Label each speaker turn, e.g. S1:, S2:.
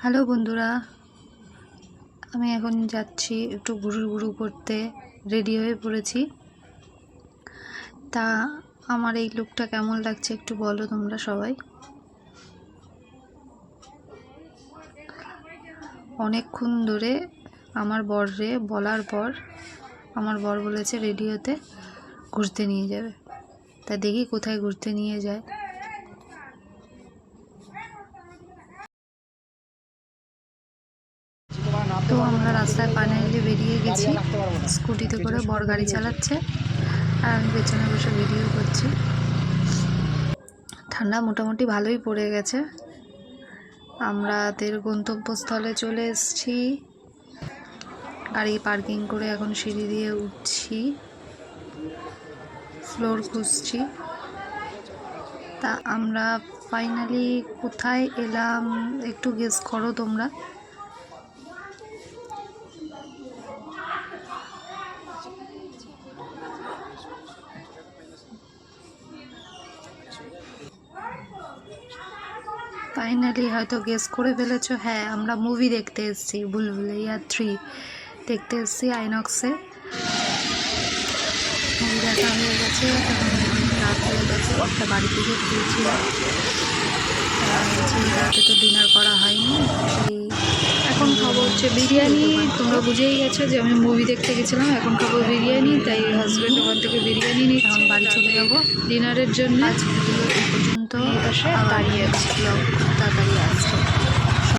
S1: Hello বন্ধুরা, আমি এখন যাচ্ছি একটু ঘুরু করতে। রেডি হয়ে পড়েছি। তা আমার এই লুকটা কেমন লাগছে একটু বলো তোমরা সবাই। অনেকক্ষণ ধরে আমার বররে বলার পর আমার বর বলেছে রেডি হতে ঘুরতে নিয়ে যাবে। তা দেখি কোথায় ঘুরতে নিয়ে যায়। তো আমরা রাস্তায় ফাইনালি বেরিয়ে গেছি। স্কুটিতে করে বর গাড়ি চালাচ্ছে আর আমি পেছনে বসে ভিডিও করছি। ঠান্ডা মোটামুটি ভালোই পড়ে গেছে। আমাদের গন্তব্যস্থলে চলে এসেছি। গাড়ি পার্কিং করে এখন সিঁড়ি দিয়ে উঠছি, ফ্লোর খুঁজছি। তা আমরা ফাইনালি কোথায় এলাম একটু গেস করো তোমরা। ফাইনালি হয়তো গেস করে ফেলেছো। হ্যাঁ, আমরা মুভি দেখতে এসেছি, ভুলভুলাইয়া 3 দেখতে এসেছি আইনক্সে। মুভি দেখা হয়ে গেছে, রাত হয়ে গেছে। একটা বাড়ি থেকে ফিরছিলাম, রাতে তো ডিনার করা হয়নি। সেই এখন খাবো হচ্ছে বিরিয়ানি। তোমরা বুঝেই গেছো যে আমি মুভি দেখতে গেছিলাম, এখন খাবো বিরিয়ানি। তাই হাজব্যান্ড ওখান থেকে বিরিয়ানি নিয়ে এখন বাড়ি চলে যাবো ডিনারের জন্য। আজ ভিডিও এই পর্যন্ত, দাঁড়িয়ে খুব তাড়াতাড়ি আসছে।